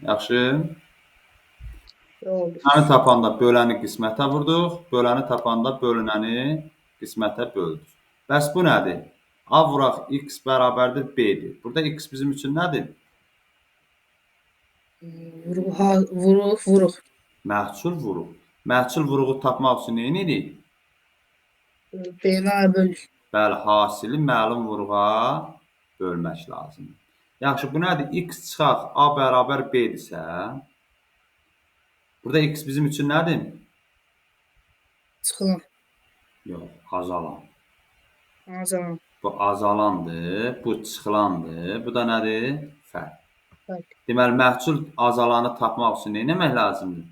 Yaxşı. Olur. Bölünəni tapanda böləni qismətə vurduq. Böləni tapanda bölünəni qismətə böldük. Bəs bu nədir? A vuraq x bərabərdir B-dir. Burada x bizim üçün nədir? Vuruq. Məhsul vuruq. Məhsul vuruğu tapmaq üçün nə edirik? B-dən bölük. Bəli, hasili məlum vuruğa bölmək lazımdır. Yaxşı, bu nədir? X çıxaq A bərabər B-dirsə, burada x bizim üçün nədir? Çıxılan. Yox, azalan. Azalan. Bu azalandır, bu çıxılandır. Bu da nədir? Fərq. Fərq. Deməli, məhsul azalanı tapmaq üçün nə etmək lazımdır?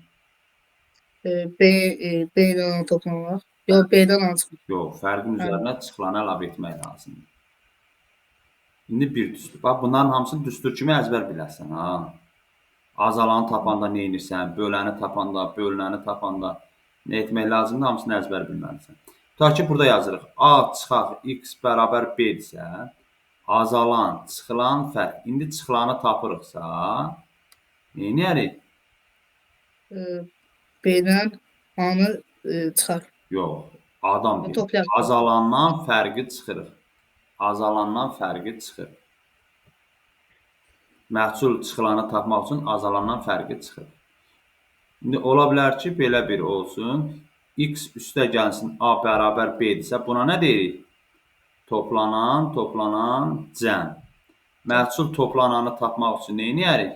B-dən A toplamaq. Yox, B-dən A çıxmaq. Yox, fərqin üzərinə çıxılanı əlavə etmək lazımdır. İndi bir düstur. Bax, bunların hamısını düstur kimi əzbər biləsən, ha. Azalanı tapanda nə edirsən, böləni tapanda, bölünəni tapanda nə etmək lazımdır, hamısını əzbər bilməlisən. Tutaq ki, burada yazırıq. A çıxaq x bərabər B-dirsə, azalan, çıxılan fərq. İndi çıxılanı tapırıqsa, nə edərik? B-dən A-nı çıxar. Yox, adam deyil. Toplayaq. Azalandan fərqi çıxırıq. Azalandan fərqi çıxır. Məhsul çıxılanı tapmaq üçün azalandan fərqi çıxır. İndi ola bilər ki, belə bir olsun. X üstə gəlsin A bərabər B-dirsə, buna nə deyirik? Toplanan cəm. Məhsul toplananı tapmaq üçün nə edərik?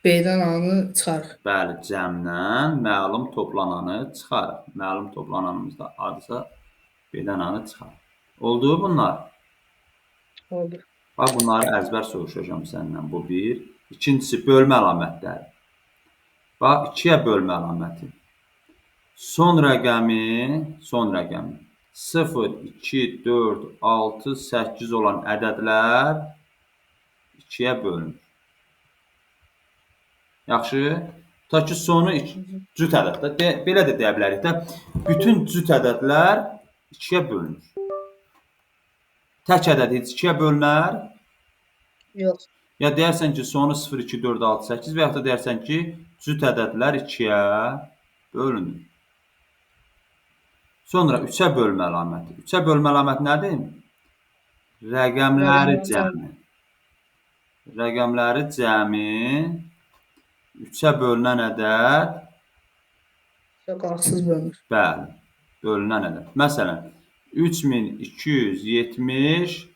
B-dən A-nı çıxarıq. Bəli, cəmdən məlum toplananı çıxarıq. Məlum toplananımız da adsa B-dən A-nı çıxarıq. Oldu bunlar? Oldu. Bax, bunları əzbər soruşacağım səndən. Bu bir. İkincisi, bölmə əlamətləri. Bax, 2-yə bölmə əlaməti. Son rəqəmi 0, 2, 4, 6, 8 olan ədədlər 2-yə bölünür. Yaxşı. Ta ki, sonu cüt ədədlər. Belə də deyə bilərik də. Bütün cüt ədədlər 2-yə bölünür. Tək ədəd heç 2-yə bölünər? Yox. Ya deyərsən ki, sonu 0, 2, 4, 6, 8 və yaxud da deyərsən ki, cüt ədədlər 2-yə bölünür. Sonra 3-ə bölmə əlaməti. 3-ə bölmə əlaməti nədir? Rəqəmləri cəmi. Rəqəmləri cəmi 3-ə bölünən ədəd qalıqsız bölünür. Bəli, bölünən ədəd. Məsələn, 3270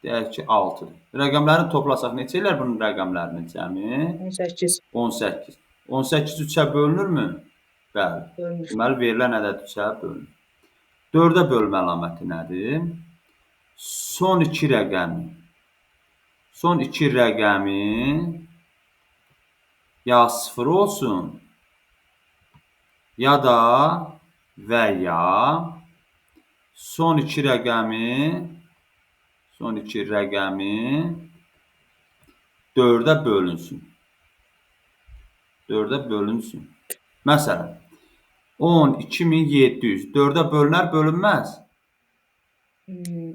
deyək ki, 6-dır. Rəqəmlərini toplasaq neçə elər bunun rəqəmlərinin cəmi? 18. 18. 18 3-ə bölünürmü? Bəli. Bölünür. Deməli, verilən ədəd 3-ə bölünür. 4-ə bölmə əlaməti nədir? Son 2 rəqəmi ya 0 olsun, ya da və ya son 2 rəqəmi 4-ə bölünsün. 4-ə bölünsün. Məsələn, 12700 4-ə bölünər, bölünməz?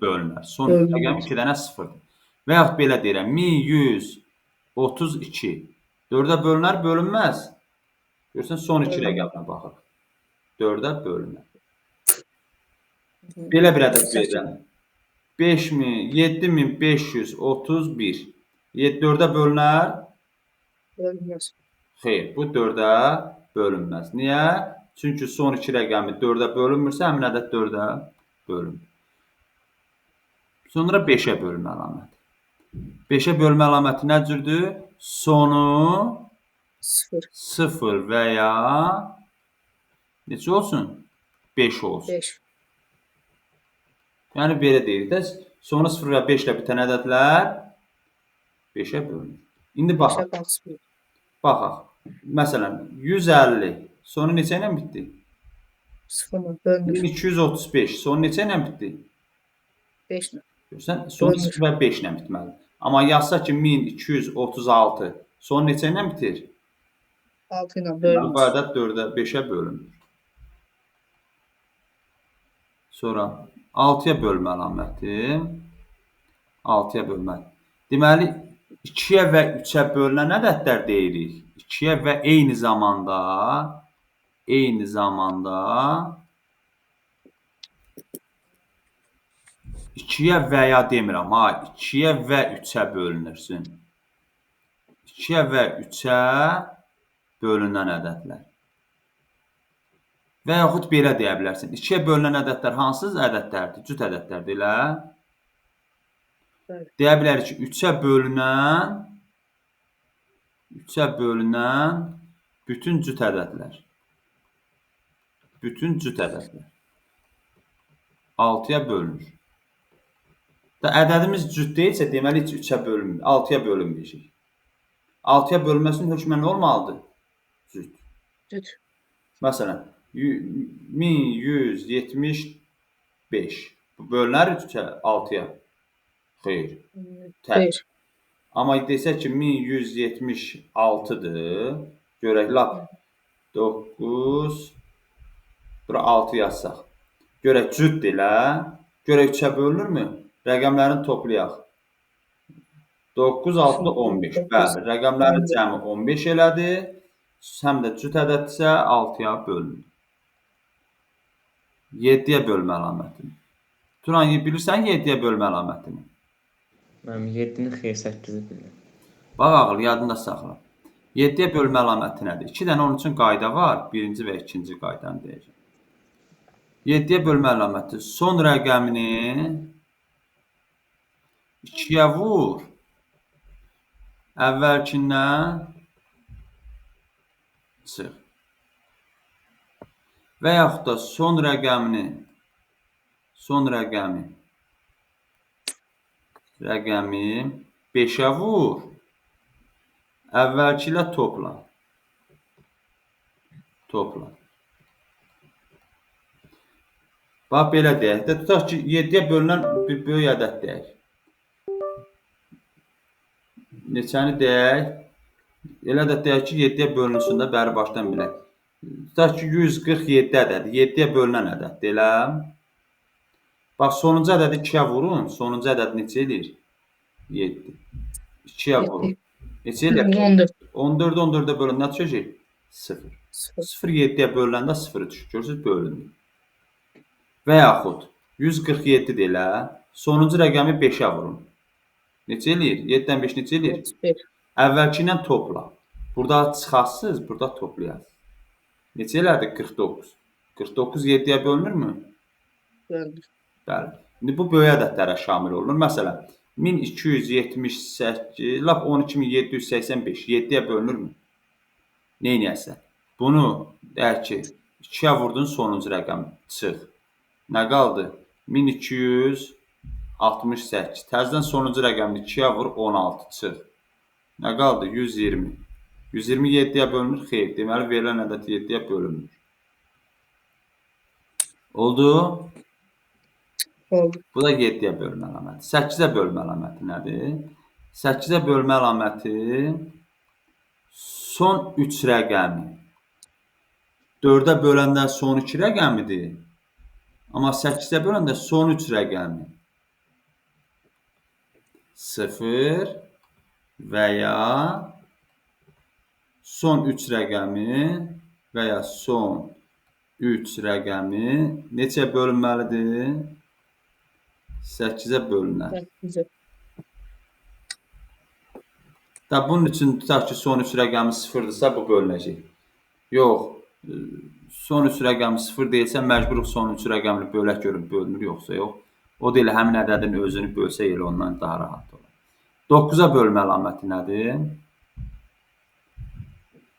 Bölünər. Son rəqəm 2 dənə 0-dır. Və yaxud belə deyirəm, 1132 4-ə bölünər, bölünməz? Görürsən, son 2 rəqəminə baxırıq. 4-ə bölünər. Belə bir ədəd verirəm. 7531. 4-ə bölünər? Bölünməz. Xeyr, bu 4-ə bölünməz. Niyə? Çünki son 2 rəqəmi 4-ə bölünmürsə, həmin ədəd 4-ə bölünür. Sonra 5-ə bölmə əlaməti. 5-ə bölmə əlaməti nə cürdür? Sonu 0 və ya neçə olsun? 5 olsun. 5. Yəni, belə deyirik də, sonu 0 və 5 ilə bitən ədədlər 5-ə bölünür. İndi baxaq. Məsələn, 150 sonu neçə ilə bitdi? 0 bölünür. 1235 sonu neçə ilə bitdi? 5 ilə. Görürsən, sonu 0 və 5 ilə bitməlidir. Amma yazsa ki, 1236 sonu neçə ilə bitir? 6 ilə bölünür. Bu ədəd 4-ə, 5-ə bölünür. Sonra 6-ya bölmə əlaməti. 6-ya bölmə. Deməli, 2-yə və 3-ə bölünən ədədlər deyirik. 2-yə və eyni zamanda 2-yə və ya demirəm, ha, 2-yə və 3-ə bölünürsün. 2-yə və 3-ə bölünən ədədlər. Və yaxud belə deyə bilərsən. 2-yə bölünən ədədlər hansı ədədlərdir? Cüt ədədlərdir, elə? Bəli. Deyə bilərik ki, 3-ə bölünən bütün cüt ədədlər. Bütün cüt ədədlər. 6-ya bölünür. Ədədimiz cüt deyilsə, deməli heç 3-ə bölünmür. 6-ya bölünməyəcək. 6-ya bölünməsinin hökmü nə olmalıdır? Cüt. Cüt. Məsələn, 1175 bölünər 6-ya? Xeyr. Xeyr. Amma desək ki, 1176-dır. Görək, lap 9, bura 6 yazsaq. Görək, cütdür elə. Görək, 3-ə bölünürmü? Rəqəmlərini toplayaq. 9, 6, 15. Bəli, rəqəmlərin cəmi 15 elədi. Həm də cüt ədəddirsə 6-ya bölünür. 7-yə bölmə əlamətini. Turan, bilirsən 7-yə bölmə əlamətini? Mən 7-ni xeyr 8-i bilirəm. Bax, ağıl, yadında saxla. 7-yə bölmə əlaməti nədir? 2 dənə onun üçün qayda var. Birinci və ikinci qaydanı deyəcəm. 7-yə bölmə əlaməti son rəqəmini 2-yə vur. Əvvəlkindən çıx. Və yaxud da son rəqəmi 5-ə vur. Əvvəlki ilə topla. Bax, belə deyək. Tutaq ki, 7-yə bölünən bir böyük ədəd deyək. Neçəni deyək? Elə də deyək ki, 7-yə bölünsün də bəri başdan bilək. Tutaq ki, 147 ədədi 7-yə bölünən ədəddir, elə? Bax, sonuncu ədədi 2-yə vurun. Sonuncu ədəd neçə edir? 7. 2-yə vurun. Neçə edir? 14. 14-ə bölün, nə düşəcək? 0. 0 7-yə bölüləndə 0 düşür. Görürsünüz, bölündü. Və yaxud 147 deyilə, sonuncu rəqəmi 5-ə vurun. Neçə eləyir? 7-dən 5 neçə eləyir? Əvvəlki ilə topla. Burada çıxarsınız, burada toplayasınız. Neçə elədi? 49. 49 7-yə bölünürmü? Bölünür. Bəli. İndi bu böyük ədədlərə şamil olunur. Məsələn, 1278, lap 12785 7-yə bölünürmü? Neynəyəsən? Bunu deyək ki, 2-yə vurdun, sonuncu rəqəm çıx. Nə qaldı? 1268. Təzədən sonuncu rəqəmini 2-yə vur, 16 çıx. Nə qaldı? 120. 120 7-yə bölünür? Xeyr. Deməli, verilən ədəd 7-yə bölünmür. Oldu? Oldu. Bu da 7-yə bölmə əlaməti. 8-ə bölmə əlaməti nədir? 8-ə bölmə əlaməti son 3 rəqəmi 4-ə böləndə son 2 rəqəmidir. Amma 8-ə böləndə son 3 rəqəmi 0 və ya son 3 rəqəmi və ya son 3 rəqəmi neçəyə bölünməlidir? 8-ə bölünər. Bunun üçün tutaq ki, son 3 rəqəmi 0-dırsa bu bölünəcək. Yox, son 3 rəqəmi 0 deyilsə, məcburuq son 3 rəqəmini bölək görün, bölünür yoxsa yox. O da elə həmin ədədin özünü bölsə elə ondan daha rahat olur. 9-a bölmə əlaməti nədir?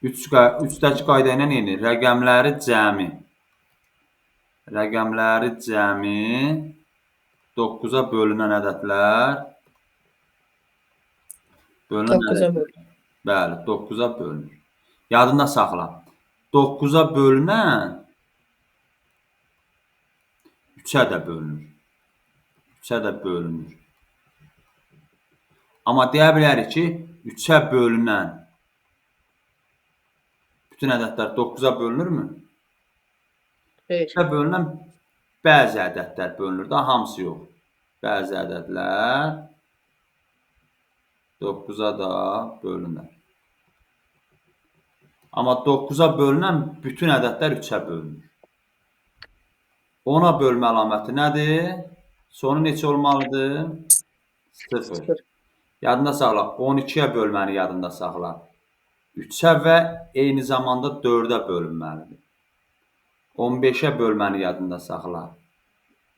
3-dəki qayda ilə neyini? Rəqəmləri cəmi 9-a bölünən ədədlər bəli, 9-a bölünür. Yadında saxla. 9-a bölünən 3-ə də bölünür. Amma deyə bilərik ki, 3-ə bölünən bütün ədədlər 9-a bölünürmü? 3-ə bölünən bəzi ədədlər bölünür da, hamısı yox. Bəzi ədədlər 9-a da bölünər. Amma 9-a bölünən bütün ədədlər 3-ə bölünür. 10-a bölmə əlaməti nədir? Sonu neçə olmalıdır? 0. 0. Yadında saxla. 12-yə bölməni yadında saxla. 3-ə və eyni zamanda 4-ə bölünməlidir. 15-ə bölməni yadında saxla.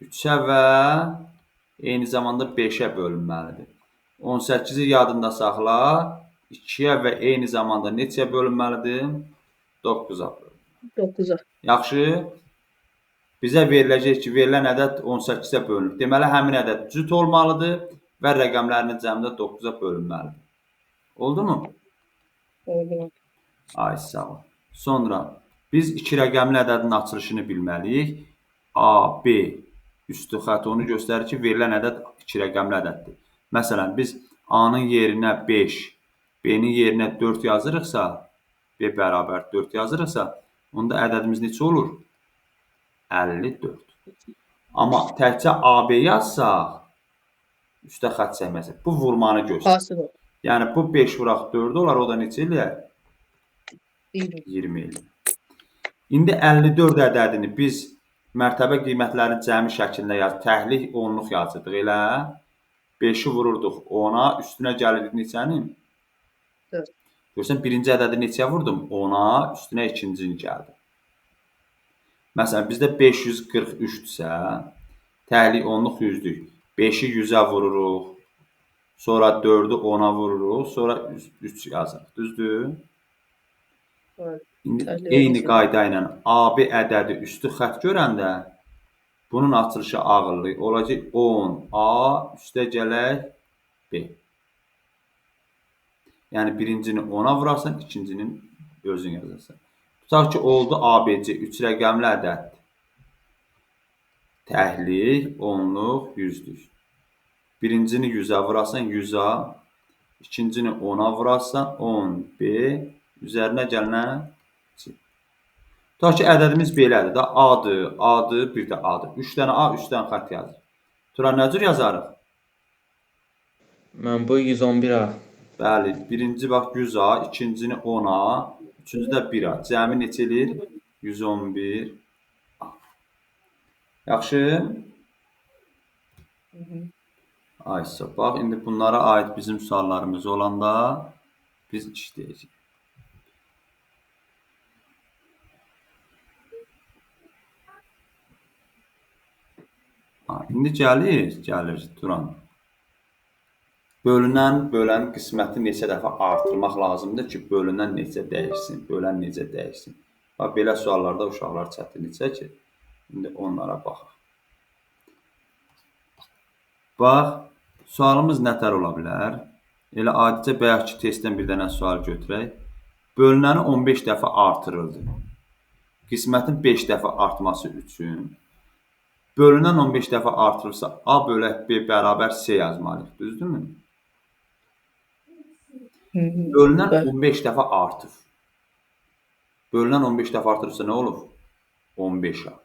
3-ə və eyni zamanda 5-ə bölünməlidir. 18-i yadında saxla. 2-yə və eyni zamanda neçəyə bölünməlidir? 9-a bölünməlidir. 9-a. Yaxşı. Bizə veriləcək ki, verilən ədəd 18-ə bölünür. Deməli, həmin ədəd cüt olmalıdır və rəqəmlərinin cəmdə 9-a bölünməlidir. Oldu mu? Oldu. Ay, sağ ol. Sonra biz 2 rəqəmli ədədin açılışını bilməliyik. A, B üstü xətt onu göstərir ki, verilən ədəd 2 rəqəmli ədəddir. Məsələn, biz A-nın yerinə 5, B-nin yerinə 4 yazırıqsa, B bərabər 4 yazırıqsa, onda ədədimiz neçə olur? 54. Amma təkcə AB yazsaq, üstə xətt çəkməsək, bu vurmanı göstərir. Hasıl olur. Yəni, bu 5 vuraq 4 olar, o da neçə eləyər? 20. 20 eləyər. İndi 54 ədədini biz mərtəbə qiymətlərinin cəmi şəklində yazıb, təhlik onluq yazırdıq, elə 5-i vururduq 10-a, üstünə gəlirdik neçənin? 4. Görürsən, birinci ədədi neçəyə vurdum? 10-a, üstünə ikincini gəldi. Məsələn, bizdə 543-dürsə, təhlik onluq 100-dür. 5-i 100-ə vururuq, sonra 4-ü 10-a vururuq, sonra 3 yazırıq. Düzdür? Evet. İndi Təhliyə eyni yazırıq. qayda ilə AB ədədi üstü xətt görəndə bunun açılışı ağırlı olacaq 10A üstə gələk B. Yəni birincini 10-a vurarsan, ikincinin özün yazarsan. Tutaq ki, oldu ABC 3 rəqəmli ədəddir. Təhlik, onluq, 100-dür. Birincini 100-ə vurarsan, 100-a, ikincini 10-a vurarsan, 10B, üzərinə gələnə C. Tutaq ki, ədədimiz belədir da, A-dır, A-dır, bir də A-dır. 3 dənə A, 3 dənə xətt yazır. Turan, nə cür yazarıq? Mən bu 111A. Bəli, birinci bax 100-a, ikincini 10-a, üçüncü də 1-a. Cəmi neçə eləyir? 111. Yaxşı? Aysa, bax, indi bunlara aid bizim suallarımız olanda biz işləyəcəyik. İndi gəlir, Turan. Bölən qisməti neçə dəfə artırmaq lazımdır ki, bölünən necə dəyişsin, bölən necə dəyişsin. Bax, belə suallarda uşaqlar çətinlik çəkir. İndi onlara baxaq. Bax, sualımız nətər ola bilər? Elə adicə bayaqki testdən bir dənə sual götürək. Bölünəni 15 dəfə artırıldı. Qismətin 5 dəfə artması üçün bölünən 15 dəfə artırılsa, A bölək B bərabər C yazmalıyıq, düzdürmü? Bölünən 15 dəfə artır. Bölünən 15 dəfə artırırsa nə olur? 15A.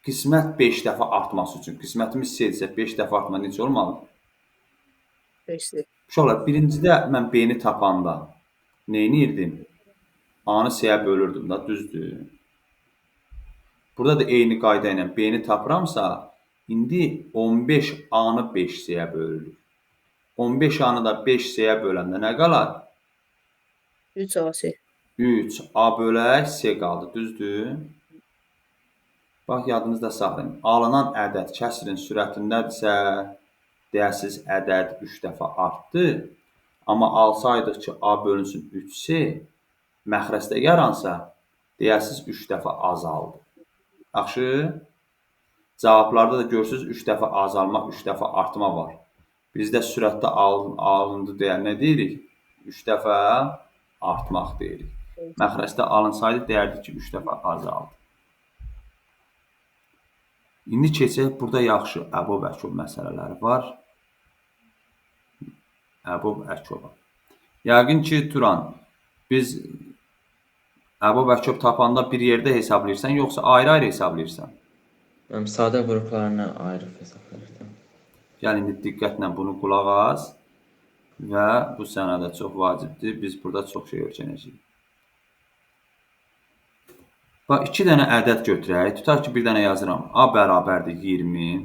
Qismət 5 dəfə artması üçün, qismətimiz C-dirsə 5 dəfə artma necə olmalıdır? 5'dir. Uşaqlar, birincidə mən B-ni tapanda nə edirdim? A-nı C-yə bölürdüm da, düzdür. Burada da eyni qayda ilə B-ni tapıramsa, indi 15 A-nı 5 C-yə bölürük. 15 A-nı da 5 C-yə böləndə nə qalar? 3 AC. 3 A bölək C qaldı, düzdür? Bax, yadınızda saxlayın. Alınan ədəd kəsrin sürətindədirsə, deyəsiz ədəd 3 dəfə artdı. Amma alsaydıq ki, A bölünsün 3C, məxrəsdə yaransa, deyəsiz 3 dəfə azaldı. Yaxşı? Cavablarda da görürsünüz, 3 dəfə azalma, 3 dəfə artma var. Bizdə sürətdə alındı deyən nə deyirik? 3 dəfə artmaq deyirik. Məxrəsdə alınsaydı, deyərdik ki, 3 dəfə azaldı. İndi keçək, burada yaxşı əbob-əkov məsələləri var. Əbob-əkova. Yəqin ki, Turan, biz əbob-əkov tapanda bir yerdə hesablayırsan, yoxsa ayrı-ayrı hesablayırsan? Mən sadə qruplarına ayrı hesablayırdım. Gəl, indi diqqətlə bunu qulaq as. və bu sənədə çox vacibdir. Biz burada çox şey öyrənəcəyik. Bax, 2 dənə ədəd götürək. Tutaq ki, bir dənə yazıram. A bərabərdir 20,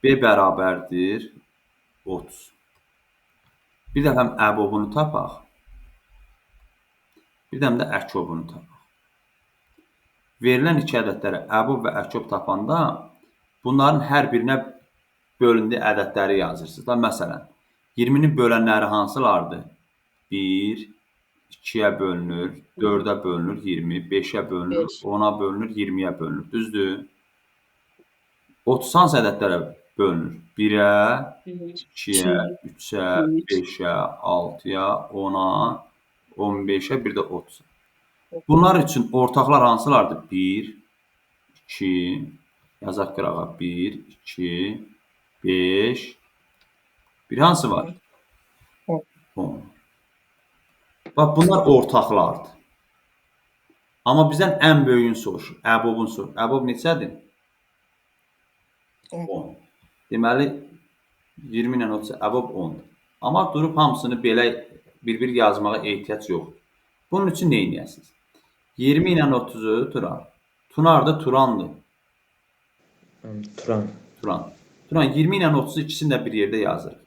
B bərabərdir 30. Bir dəfəm əbobunu tapaq. Bir dənə də əkobunu tapaq. Verilən 2 ədədləri əbob və əkob tapanda bunların hər birinə bölündüyü ədədləri yazırsınız. Da, məsələn, 20-nin bölənləri hansılardır? 1, 2-yə bölünür, 4-ə bölünür, 20, 5-ə bölünür, 10-a bölünür, 20-yə bölünür. Düzdür? 30 hansı ədədlərə bölünür? 1-ə, 2-yə, 3-ə, 5-ə, 6-ya, 10-a, 15-ə, bir də 30-a. Bunlar üçün ortaqlar hansılardır? 1, 2, yazaq qırağa. 1, 2, 5, bir hansı var? 10. Bax, bunlar ortaqlardır. Amma bizdən ən böyüyün soruşur, əbobun soruşur. Əbob neçədir? 10. Deməli, 20 ilə 30 əbob 10-dur. Amma durub hamısını belə bir-bir yazmağa ehtiyac yoxdur. Bunun üçün nə edəsiniz? 20 ilə 30-u Turan. Tunardır, Turandır. Turan. Turan 20 ilə 30-u ikisini də bir yerdə yazırıq.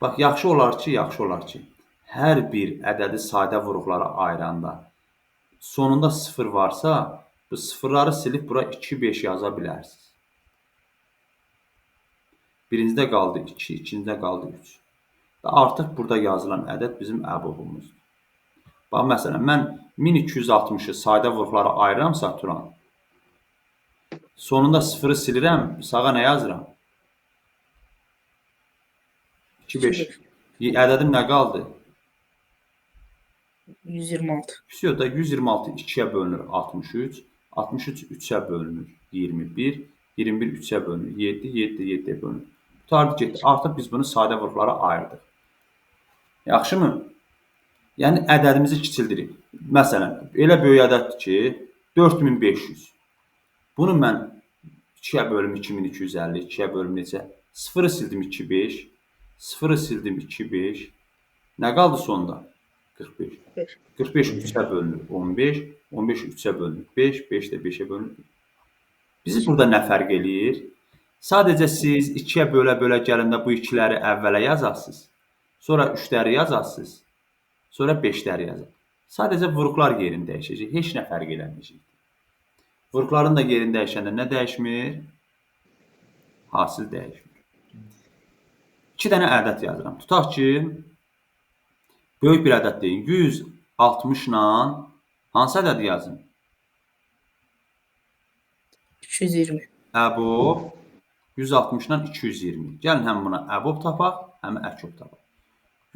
Bax, yaxşı olar ki, hər bir ədədi sadə vuruqlara ayıranda sonunda 0 varsa, bu sıfırları silib bura 2, 5 yaza bilərsiniz. Birincidə qaldı 2, ikincidə qaldı 3. Artıq burada yazılan ədəd bizim əbobumuzdur. Bax, məsələn, mən 1260-ı sadə vuruqlara ayırıramsa, Turan, sonunda 0-ı silirəm, sağa nə yazıram? 2, 5. Ədədim nə qaldı? 126. Yox da 126 2-yə bölünür 63, 63 3-ə bölünür 21, 21 3-ə bölünür 7, 7 7-yə bölünür. Qutardı getdi. Artıq biz bunu sadə vuruqlara ayırdıq. Yaxşımı? Yəni ədədimizi kiçildirik. Məsələn, elə böyük ədəddir ki, 4500. Bunu mən 2-yə bölüm 2250, 2-yə bölüm necə? 0-ı sildim 2, 5, 0-ı sildim 2, 5. Nə qaldı sonda? 45. 45 3-ə bölünür 15, 15 3-ə bölünür 5, 5 də 5-ə bölünür. Bizi burada nə fərq eləyir? Sadəcə siz 2-yə bölə-bölə gələndə bu 2-ləri əvvələ yazasınız. Sonra 3-ləri yazasınız. Sonra 5-ləri yazın. Sadəcə vuruqlar yerini dəyişəcək. Heç nə fərq eləməyəcək. Vuruqların da yerini dəyişəndə nə dəyişmir? Hasil dəyişmir. 2 dənə ədəd yazıram. Tutaq ki, böyük bir ədəd deyin. 160 ilə hansı ədədi yazın? 220. Əbob 160 ilə 220. Gəlin həm buna əbob tapaq, həm əkob tapaq.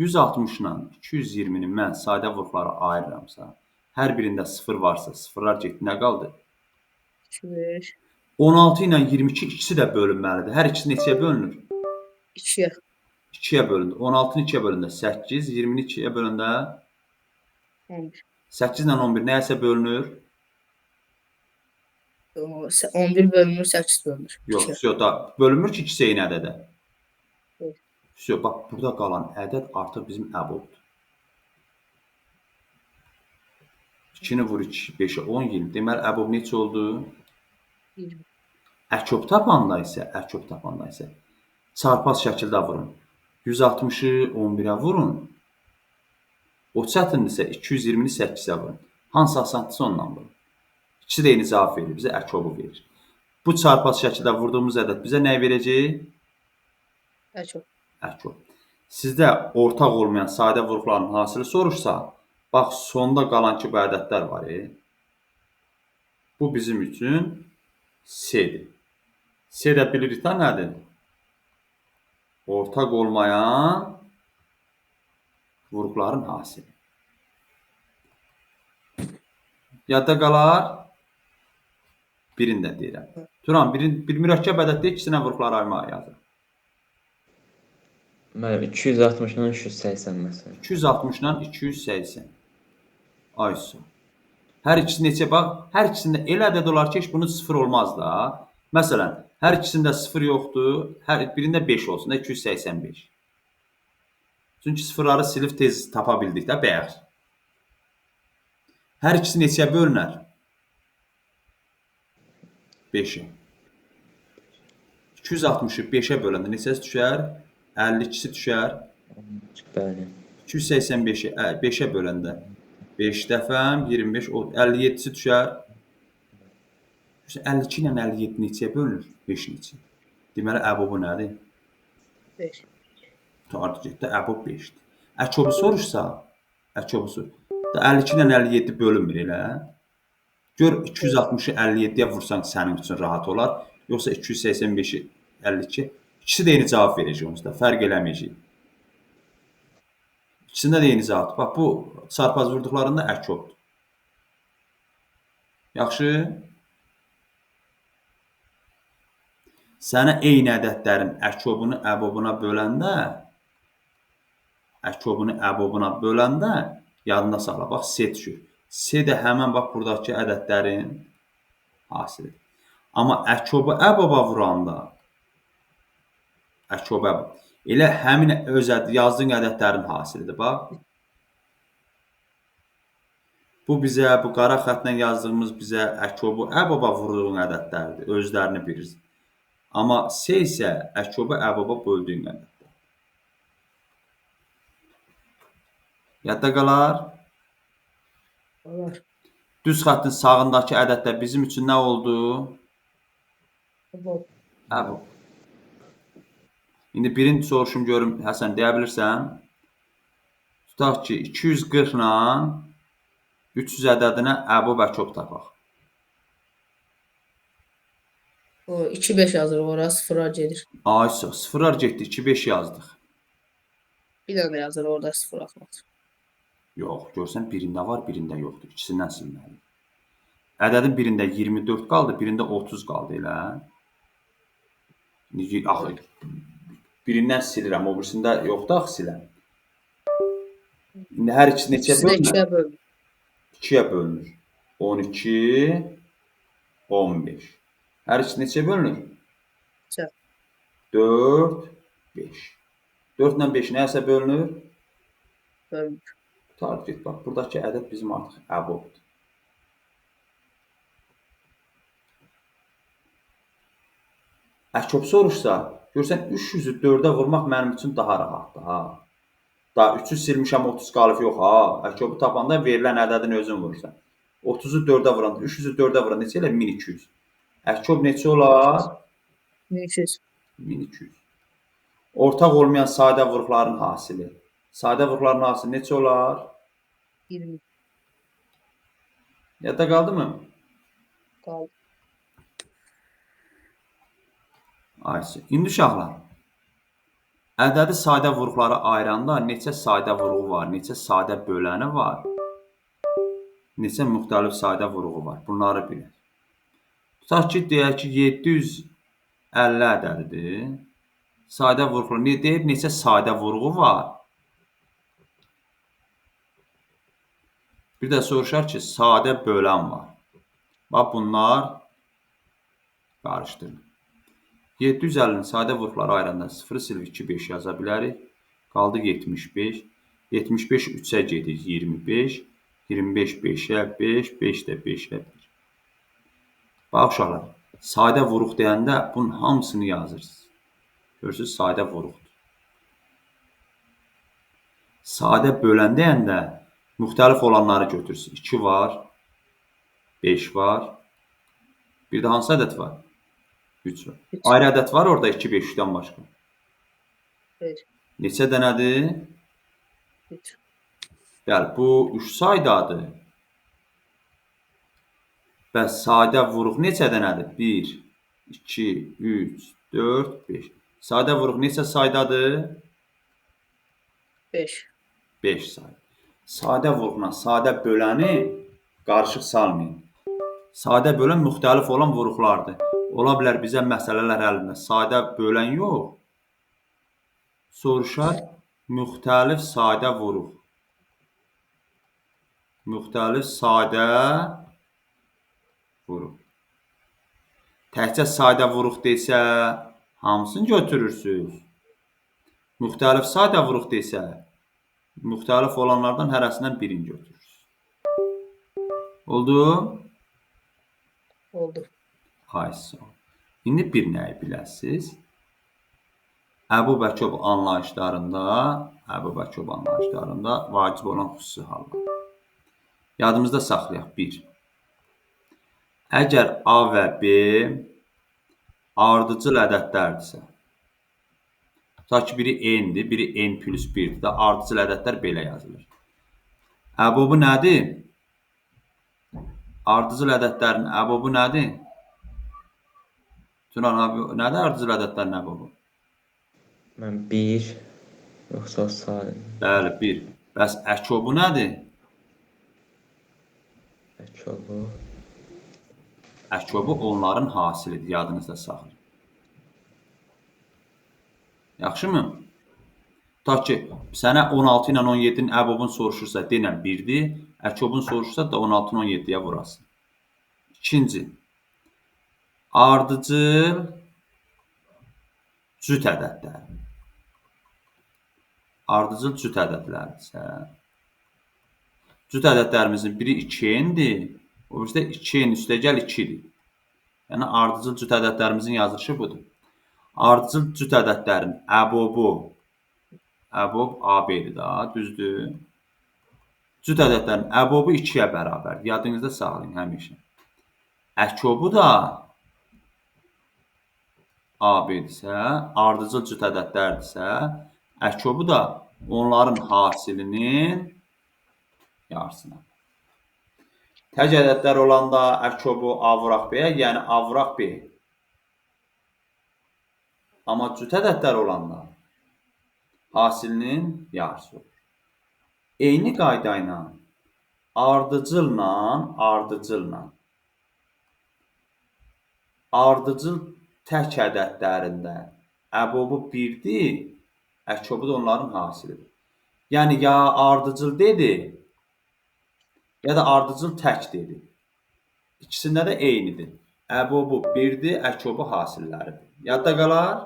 160 ilə 220-ni mən sadə vuruqlara ayırıramsa, hər birində 0 varsa, sıfırlar getdi, nə qaldı? 2, 16 ilə 22 ikisi də bölünməlidir. Hər ikisi neçəyə bölünür? 2'ye. 2-yə bölündü. 16-nı 2-yə bölündə 8, 20-ni 2-yə bölündə 11. 8 ilə 11 nəyəsə bölünür? 11 bölünür, 8 bölünür. Yox, da bölünmür ki, ikisi eyni ədədə. Evet. Bax, burada qalan ədəd artıq bizim əbobdur. 2-ni vur 2, 5-ə 10, 20. Deməli, əbob neçə oldu? 20. Əkob tapanda isə çarpaz şəkildə vurun. 160-ı 11-ə vurun. O çətindirsə 220-ni 8-ə vurun. Hansı asandısa ondan vurun. İkisi də eyni cavab verir, bizə əkobu verir. Bu çarpaz şəkildə vurduğumuz ədəd bizə nə verəcək? Əkob. Əkob. Sizdə ortaq olmayan sadə vuruqların hasili soruşsa, bax, sonda qalan ki, bu ədədlər var. Bu bizim üçün C-dir. C də bilirik də nədir? Ortaq olmayan vuruqların hasili. Yadda qalar? Birini də deyirəm. Turan, bir mürəkkəb ədəddə ikisinə vuruqları ayırmağa yazır. Mənim 260 ilə 380 məsələn. 260 ilə 280. Ay su. Hər ikisi neçə bax? Hər ikisində elə ədəd olar ki, heç bunun 0 olmaz da. Məsələn, Hər ikisində 0 yoxdur. Hər birində 5 olsun da 285. Çünki sıfırları silib tez tapa bildik də bayaq. Hər ikisi neçəyə bölünər? 5-ə. 260-ı 5-ə böləndə neçəsi düşər? 52-si düşər. Bəli. 285-i 5-ə böləndə 5 dəfəm 25 57-si düşər. 52 ilə 57 neçəyə bölünür? 5 neçə. Deməli əbubu nədir? 5. Tartı getdi, əbub 5-dir. Əkobu soruşsa, əkobu sor. Da 52 ilə 57 bölünmür elə. Gör 260-ı 57-yə vursan sənin üçün rahat olar, yoxsa 285-i 52. İkisi də eyni cavab verəcək onsuz da, fərq eləməyəcək. İkisində də eyni cavabdır. Bax bu çarpaz vurduqlarında əkobdur. Yaxşı? Sənə eyni ədədlərin əkobunu əbobuna böləndə yadında saxla. Bax C düşür. C də həmən bax buradakı ədədlərin hasilidir. Amma əkobu əboba vuranda elə həmin yazdığın ədədlərin hasilidir. Bax. Bu qara xətlə yazdığımız bizə əkobu əboba vurduğun ədədlərdir. Özlərini bilir. Amma C isə əkobu əboba böldüyün ədəddir. Yadda qalar. Var. Düz xəttin sağındakı ədədlər bizim üçün nə oldu? Əbob. Əbob. İndi birinci soruşum görüm, Həsən deyə bilirsən? Tutaq ki, 240 ilə 300 ədədinə əbob əkob tapaq. O 2-5 yazırıq ora, sıfırlar gedir. Aysa, sıfırlar getdi, 2-5 yazdıq. Bir dənə yazırıq orada sıfır atmaq. Yox, görsən birində var, birində yoxdur. İkisindən silməli. Ədədin birində 24 qaldı, birində 30 qaldı elə. Axı, birindən silirəm, o birisində yoxdur axı siləm. İndi hər ikisi neçəyə bölünür? 2-yə bölünür. 12, 15. Hər ikisi neçəyə bölünür? 4, 5. 4 ilə 5 nəyəsə bölünür? Bölünür. Tarif et, bax, buradakı ədəd bizim artıq əbobdur. Əkob soruşsa, görsən 300-ü 4-ə vurmaq mənim üçün daha rahatdır, ha. Daha 300 silmişəm, 30 qalıb yox, ha. Əkobu tapanda verilən ədədin özün vurursan. 30-u 4-ə vuranda, 300-ü 4-ə vuranda neçə elə? 1200. Əkob neçə olar? 1200. 1200. Ortaq olmayan sadə vuruqların hasili. Sadə vuruqların hasili neçə olar? 20. Yadda qaldı mı? Qaldı. Ayşə. İndi uşaqlar, ədədi sadə vuruqlara ayıranda neçə sadə vuruğu var, neçə sadə böləni var, neçə müxtəlif sadə vuruğu var. Bunları bilək. Tutaq ki, deyək ki, 750 ədədidir. Sadə vuruqlar, deyib neçə sadə vuruğu var. Bir də soruşar ki, sadə bölən var. Bax, bunlar qarışdırılır. 750-nin sadə vuruqları ayıranda 0 silib 2-5 yaza bilərik. Qaldı 75. 75 3-ə gedir 25. 25 5-ə 5, 5 də 5-ə 1. Bax uşaqlar, sadə vuruq deyəndə bunun hamısını yazırsınız. Görürsünüz, sadə vuruqdur. Sadə bölən deyəndə müxtəlif olanları götürürsünüz. 2 var, 5 var. Bir də hansı ədəd var? 3 var. Ayrı ədəd var orada 2, 5-dən başqa. Neçə dənədir? 3. Bəli, bu 3 saydadır. Bəs sadə vuruq neçə dənədir? 1, 2, 3, 4, 5. Sadə vuruq neçə saydadır? 5. 5 sayda. Sadə vuruqla sadə böləni qarışıq salmayın. Sadə bölən müxtəlif olan vuruqlardır. Ola bilər bizə məsələlər əlində sadə bölən yox, soruşar müxtəlif sadə vuruq. Müxtəlif sadə vuruq. Təkcə sadə vuruq desə, hamısını götürürsünüz. Müxtəlif sadə vuruq desə, müxtəlif olanlardan hərəsindən birini götürürsünüz. Oldu? Oldu. Ay sağ ol. İndi bir nəyi biləsiniz? Əbu Bəkov anlayışlarında vacib olan xüsusi hallar. Yadımızda saxlayaq. 1. Əgər A və B ardıcıl ədədlərdirsə, tutaq ki, biri n-dir, biri n plus 1-dir də, ardıcıl ədədlər belə yazılır. Əbubu nədir? Ardıcıl ədədlərin əbubu nədir? Turan abi, nədir ardıcıl ədədlərin əbubu? Mən 1 yoxsa sadə. Bəli, 1. Bəs əkobu nədir? Əkobu. Əkobu onların hasilidir, yadınızda saxlayın. Yaxşımı? Tutaq ki, sənə 16 ilə 17-nin əbobunu soruşursa, denən 1-dir, əkobunu soruşursa da 16-ını 17-yə vurasın. 2. Ardıcıl cüt ədədlər. Ardıcıl cüt ədədlərdirsə, cüt ədədlərimizin biri 2n-dir, o birisi də 2n üstəgəl 2-dir. Yəni, ardıcıl cüt ədədlərimizin yazılışı budur. Ardıcıl cüt ədədlərin əbob AB-dir da, düzdür. Cüt ədədlərin əbobu 2-yə bərabər. Yadınızda saxlayın həmişə. Əkobu da AB-dirsə, ardıcıl cüt ədədlərdirsə, əkobu da onların hasilinin yarısına. Tək ədədlər olanda əkobu A vuraq B-yə, yəni A vuraq B. Amma cüt ədədlər olanda hasilinin yarısı olur. Eyni qayda ilə ardıcıl tək ədədlərində əbobu 1-dir, əkobu da onların hasilidir. Yəni, ya ardıcıl dedi, ya da ardıcıl tək dedi. İkisində də eynidir. Əbobu 1-dir, əkobu hasilləridir. Yadda qalar?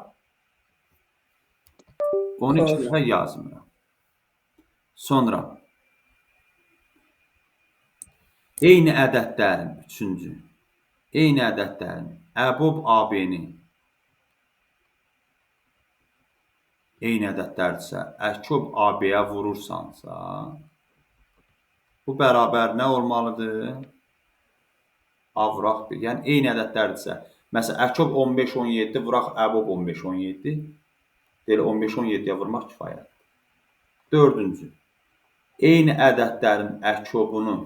Onu 2 dəfə yazmıram. Sonra eyni ədədlərin, 3-cü, eyni ədədlərin əbob AB-ni eyni ədədlərdirsə, əkob AB-yə vurursansa, bu bərabər nə olmalıdır? A vuraq B. Yəni, eyni ədədlərdirsə, məsələn, əkob 15-17, vuraq əbob 15-17, deyil, 15-17-yə vurmaq kifayətdir. 4-cü, eyni ədədlərin əkobunu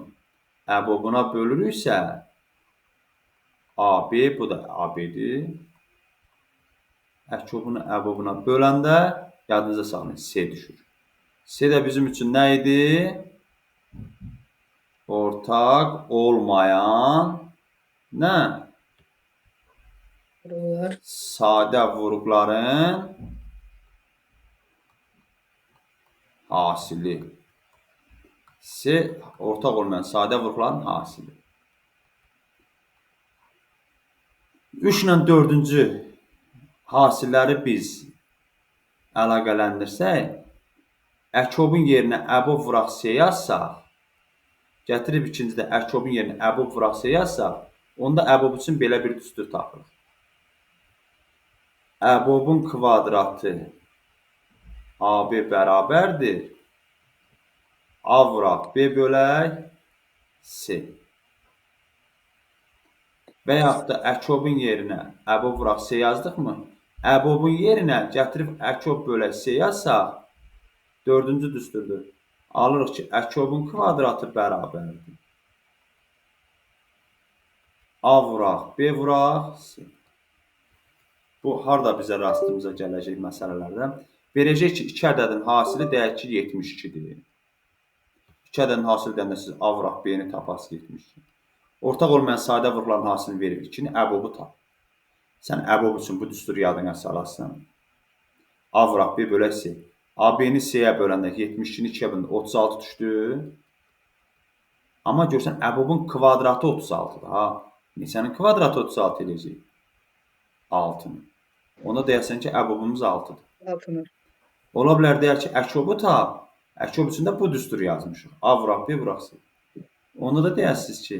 əbobuna bölürüksə, AB, bu da AB-dir. Əkobunu əbobuna böləndə, yadınıza saxlayın, C düşür. C də bizim üçün nə idi? Ortaq olmayan nə? Sadə vuruqların hasili. C ortaq olmayan sadə vuruqların hasili. 3 ilə 4-cü hasilləri biz əlaqələndirsək, əkobun yerinə əbob vuraq C yazsaq, gətirib ikincidə əkobun yerinə əbob vuraq C yazsaq, onda əbob üçün belə bir düstur tapırıq. Əbobun kvadratı AB bərabərdir. A vuraq B bölək C. Və yaxud da əkobun yerinə əbob vuraq C yazdıqmı? Əbobun yerinə gətirib əkob bölək C yazsaq, 4-cü düsturdur. Alırıq ki, əkobun kvadratı bərabərdir. A vuraq B vuraq C. Bu, harada bizə rastımıza gələcək məsələlərdən? Verəcək ki, 2 ədədin hasili deyək ki, 72-dir. 2 ədədin hasili deyəndə siz A vuraq B-ni tapasınız 72. Ortaq olmayan sadə vuruqların hasilini verir 2-ni, əbobu tap. Sən əbob üçün bu düsturu yadına salasın. A vuraq B bölək C. AB-ni C-yə böləndə 72-ni 2-yə böləndə 36 düşdü. Amma görsən, əbobun kvadratı 36-dır. Neçənin kvadratı 36 eləyəcək? 6-nı. Onda deyəsən ki, əbobumuz 6-dır. 6-nı. Ola bilər deyər ki, əkobu tap. Əkob içində bu düstur yazmışıq. A vuraq, B vuraq, C. Onda da deyəsiniz ki,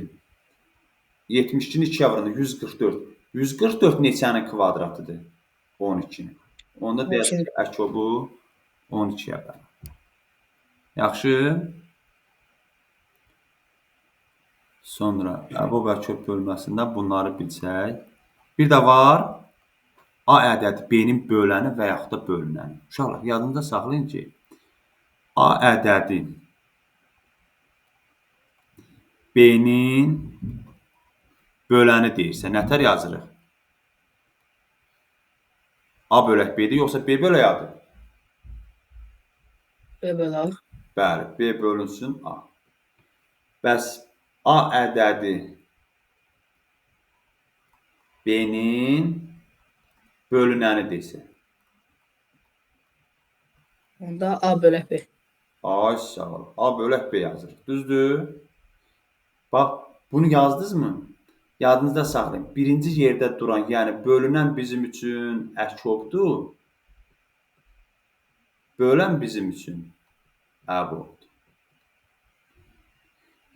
72-ni 2-yə vuranda 144. 144 neçənin kvadratıdır? 12-nin. Onda deyəsiniz ki, əkobu 12-yə bölək. Yaxşı. Sonra əbob əkob bölməsində bunları bilsək. Bir də var A ədədi B-nin böləni və yaxud da bölünəni. Uşaqlar, yadınızda saxlayın ki, A ədədi B-nin böləni deyirsə, nətər yazırıq? A bölək B-dir, yoxsa B bölək A-dır? B bölək. Bəli, B bölünsün A. Bəs A ədədi B-nin bölünəni desə. Onda A bölək B. Ay sağ ol. A bölək B yazırıq. Düzdür? Bax, bunu yazdınızmı? Yadınızda saxlayın. Birinci yerdə duran, yəni bölünən bizim üçün əkobdur. Bölən bizim üçün əbobdur.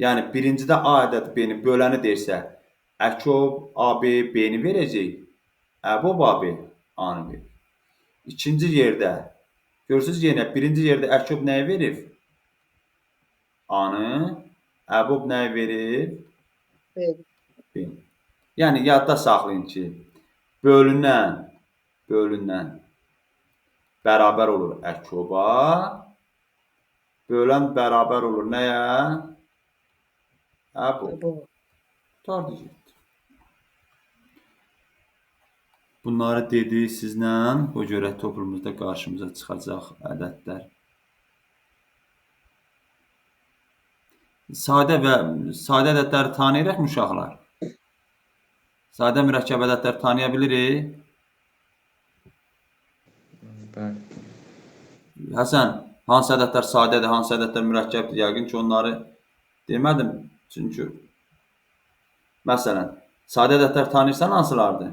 Yəni birincidə A ədədi B-ni böləni deyirsə, əkob AB B-ni verəcək. Əbob AB A-nı verir. İkinci yerdə görürsünüz yenə birinci yerdə əkob nəyi verir? A-nı. Əbob nəyi verir? B. B. Yəni yadda saxlayın ki, bölünən bərabər olur əkoba. Bölən bərabər olur nəyə? Əbob. Bu. Tardı getdi. Bunları dedik sizlə. O görə toplumumuzda qarşımıza çıxacaq ədədlər. Sadə ədədləri tanıyırıq mı uşaqlar? Sadə mürəkkəb ədədləri tanıya bilirik. Bəli. Həsən, hansı ədədlər sadədir, hansı ədədlər mürəkkəbdir? Yəqin ki, onları demədim. Çünki məsələn, sadə ədədlər tanıyırsan hansılardır?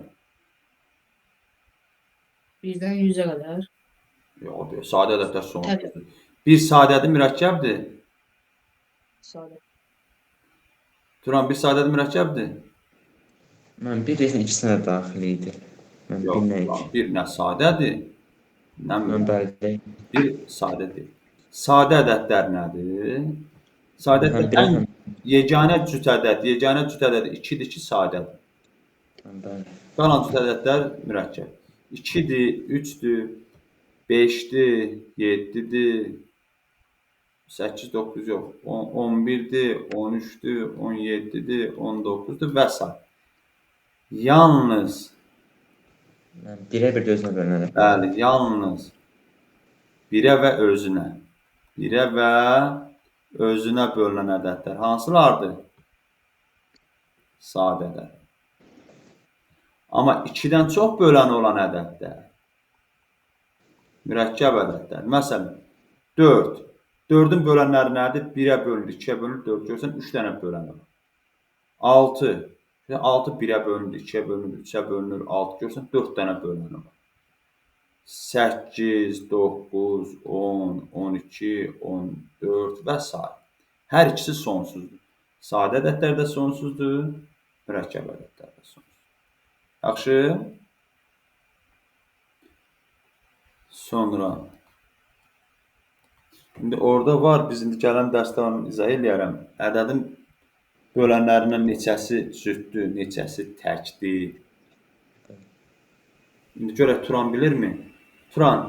1-dən 100-ə qədər. Yox, sadə ədədlər sonsuzdur. Bir sadədir, mürəkkəbdir. Sadə. Turan, bir sadədir, mürəkkəbdir. Mən bir deyəsən ikisinə də daxil idi. Mən Yox, bir nə iki. bir nə sadədir, nə Mən bəli. bir sadədir. Sadə ədədlər nədir? Sadə Mən ədəd ən bilirəm. yeganə cüt ədəd 2-dir ki, sadədir. Bəli. Qalan cüt ədədlər mürəkkəb. 2-dir, 3-dür, 5-dir, 7-dir, 8, 9 yox, 11-dir, 13-dür, 17-dir, 19-dur və s. Yalnız, Mən birə bir də özünə bölünərək. bəli, yalnız birə və özünə, birə və özünə bölünən ədədlər hansılardır? Sadələr. Amma 2-dən çox böləni olan ədədlər mürəkkəb ədədlər. Məsələn, 4. 4-ün bölənləri nədir? 1-ə bölünür, 2-yə bölünür, 4. Görürsən, 3 dənə böləni var. 6. 6 1-ə bölünür, 2-yə bölünür, 3-ə bölünür, 6. Görürsən, 4 dənə böləni var. 8, 9, 10, 12, 14 və s. Hər ikisi sonsuzdur. Sadə ədədlər də sonsuzdur, mürəkkəb ədədlər də sonsuzdur. Yaxşı. Sonra indi orada var, biz indi gələn dərsdə onu izah eləyərəm. Ədədin bölənlərindən neçəsi cütdür, neçəsi təkdir. İndi görək Turan bilirmi? Turan,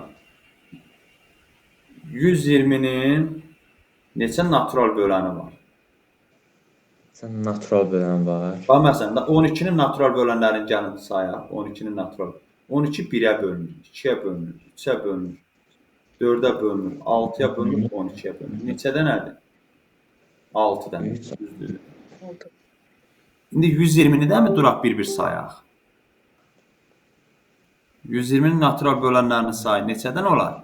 120-nin neçə natural böləni var? Sən natural bölən var. Bax, məsələn, 12-nin natural bölənlərini gəlin sayaq. 12-nin natural. 12 1-ə bölünür, 2-yə bölünür, 3-ə bölünür, 4-ə bölünür, 6-ya bölünür, 12-yə bölünür. Neçədə nədir? 6 dənə. Düzdür. 6. İndi 120-ni də mi duraq bir-bir sayaq? 120-nin natural bölənlərini say. Neçədən olar?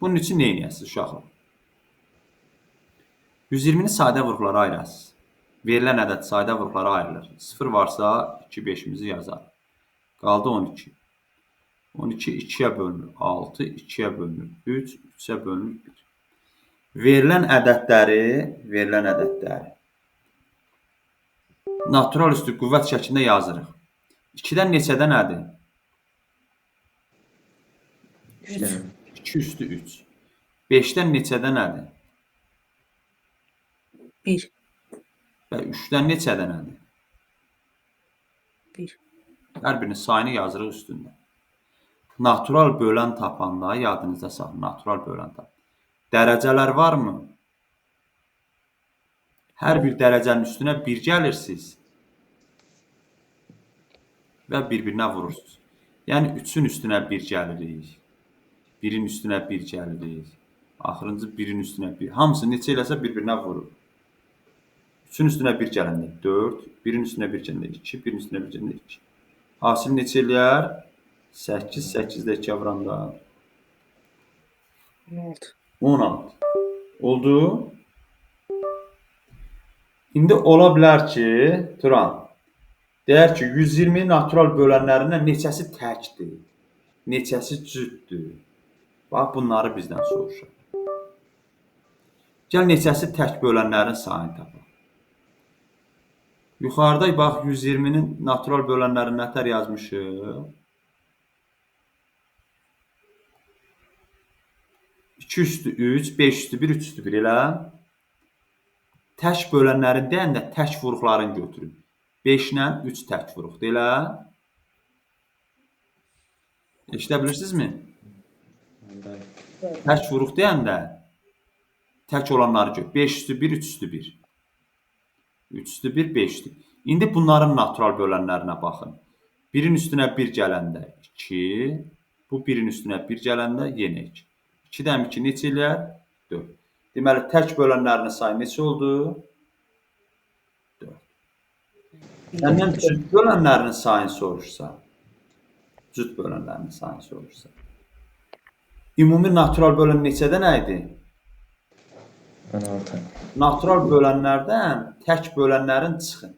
Bunun üçün nə edəsiniz uşaqlar? 120-ni sadə vurğulara ayırasınız. Verilən ədəd sayda vurğulara ayrılır. 0 varsa 2, 5-imizi yazar. Qaldı 12. 12 2-yə bölünür. 6 2-yə bölünür. 3 3-ə bölünür 1. Verilən ədədləri natural üstü qüvvət şəklində yazırıq. 2-dən neçədə nədir? 3 dənə. 2 üstü 3. 5-dən neçədə nədir? 1. Və 3-dən neçədə nədir? 1. Hər birinin sayını yazırıq üstündə. Natural bölən tapanda yadınızda saxlayın. Natural bölən tap. Dərəcələr varmı? Hər bir dərəcənin üstünə 1 gəlirsiniz və bir-birinə vurursunuz. Yəni 3-ün üstünə 1 gəlirik. 1-in üstünə 1 gəlirik. Axırıncı 1-in üstünə 1. Hamısı neçə eləsə bir-birinə vurur. 3-ün üstünə 1 gələndə 4, 1-in üstünə 1 gələndə 2, 1-in üstünə 1 gələndə 2. Hasil neçə eləyər? 8, 8-də 2-yə vuranda 16. 16. Oldu? İndi ola bilər ki, Turan, deyər ki, 120 natural bölənlərindən neçəsi təkdir, neçəsi cütdür. Bax, bunları bizdən soruşur. Gəl, neçəsi tək bölənlərin sayını tapaq. Yuxarıda, bax, 120-nin natural bölənlərini nətər yazmışıq? 2 üstü 3, 5 üstü 1, 3 üstü 1 elə. Tək bölənlərin deyəndə tək vuruqlarını götürün. 5 ilə 3 tək vuruqdur, elə. Eşidə bilirsinizmi? Bəli. Tək vuruq deyəndə tək olanları götür. 5 üstü 1, 3 üstü 1. 3 üstü 1, 5 üstü. İndi bunların natural bölənlərinə baxın. 1-in üstünə 1 gələndə 2, bu 1-in üstünə 1 gələndə yenə 2. 2-dən 2 neçə eləyər? 4. Deməli, tək bölənlərinin sayı neçə oldu? 4. Səndən cüt bölənlərinin sayını soruşsa, ümumi natural bölən neçədə nə idi? 16. Natural bölənlərdən tək bölənlərin çıxın.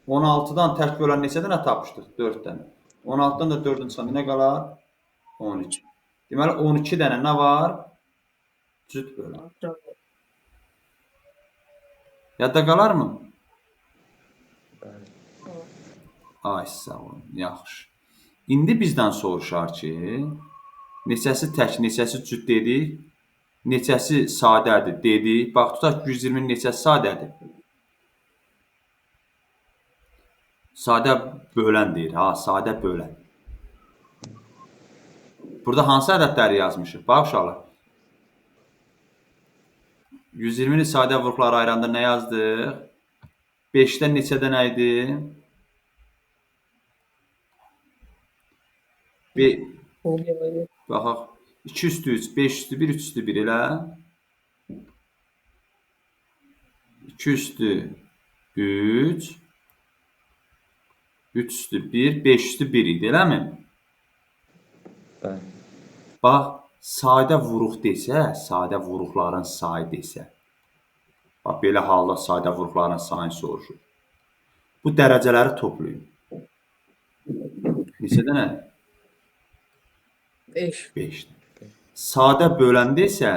16-dan tək bölən neçə dənə tapışdıq? 4 dənə. 16-dan da 4-ün çıxanda nə qalar? 12. Deməli, 12 dənə nə var? Cüt bölən. Yadda qalarmı? Bəli. Ay, sağ olun, yaxşı. İndi bizdən soruşar ki, neçəsi tək, neçəsi cüt dedik, neçəsi sadədir dedik. Bax, tutaq ki, 120-nin neçəsi sadədir? Sadə bölən deyir, ha, sadə bölən. Burada hansı ədədləri yazmışıq? Bax, uşaqlar. 120-ni sadə vuruqlara ayıranda nə yazdıq? 5-dən neçədə nə idi? Baxaq. 2 üstü 3, 5 üstü 1, 3 üstü 1 elə. 2 üstü 3, 3 üstü 1, 5 üstü 1 idi, eləmi? Bəli. Bax, sadə vuruq desə, sadə vuruqların sayı desə. Bax, belə halda sadə vuruqların sayını soruşur. Bu dərəcələri toplayın. Neçə dənə? 5. 5. Sadə böləndə isə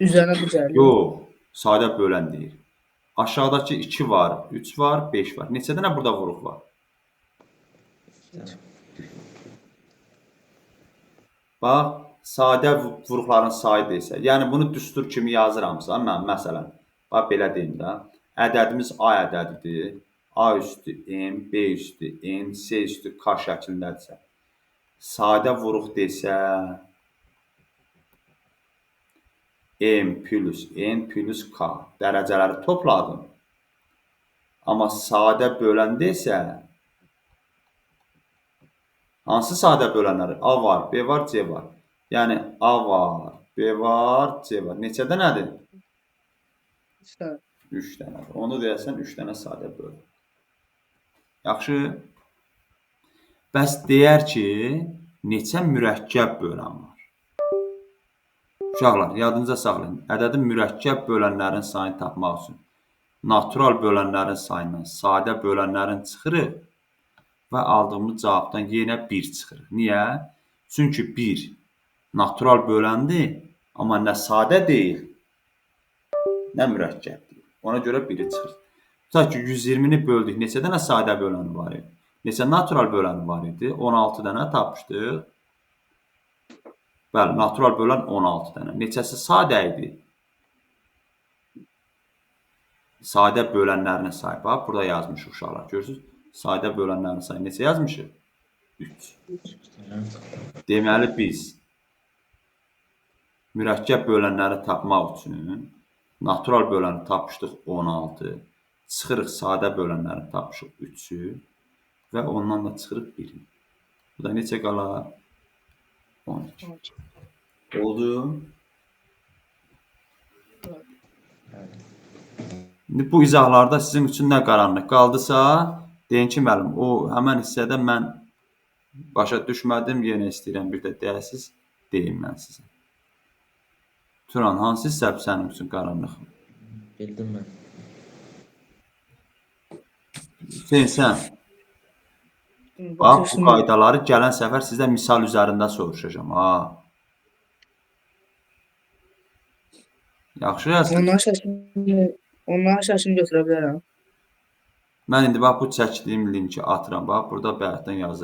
Üzərinə düzəlir. yox, sadə bölən deyir. Aşağıdakı 2 var, 3 var, 5 var. Neçə dənə burada vuruq var? 2 dənə. Bax, sadə vuruqların sayı desə, yəni bunu düstur kimi yazıramsa, mən məsələn, bax belə deyim də, ədədimiz A ədədidir. A üstü M, B üstü N, C üstü K şəklindədirsə, sadə vuruq desə, M plus N plus K dərəcələri topladım. Amma sadə böləndə isə hansı sadə bölənləri? A var, B var, C var. Yəni A var, B var, C var. Neçə dənədir? 3 dənədir. Onu deyəsən 3 dənə sadə bölən. Yaxşı. Bəs deyər ki, neçə mürəkkəb bölən var? Uşaqlar, yadınıza saxlayın. Ədədin mürəkkəb bölənlərin sayını tapmaq üçün natural bölənlərin sayından sadə bölənlərin çıxırıq və aldığımız cavabdan yenə 1 çıxırıq. Niyə? Çünki 1 natural böləndir, amma nə sadə deyil, nə mürəkkəbdir. Ona görə 1-i çıxır. Tutaq ki, 120-ni böldük. Neçə dənə sadə böləni var idi? Neçə natural böləni var idi? 16 dənə tapmışdıq. Bəli, natural bölən 16 dənə. Neçəsi sadə idi? Sadə bölənlərini say. Bax, burada yazmışıq uşaqlar. Görürsünüz? Sadə bölənlərini say. Neçə yazmışıq? 3. Deməli, biz mürəkkəb bölənləri tapmaq üçün natural böləni tapmışdıq 16. Çıxırıq sadə bölənləri tapmışıq 3-ü və ondan da çıxırıq 1-i. Bu da neçə qalar? 12. Oldu. İndi bu izahlarda sizin üçün nə qaranlıq qaldısa, deyin ki, müəllim, o həmən hissədə mən başa düşmədim, yenə istəyirəm bir də deyəsiz, deyim mən sizə. Turan, hansı hissə sənin üçün qaranlıq? Bildim mən. Hüseyin, sən? Bax, bu qaydaları gələn səfər sizə misal üzərində soruşacağam. Yaxşı yazın. Onların şəklini götürə bilərəm. Mən indi bax, bu çəkdiyim linki atıram. Bax, burada bayaqdan yazır.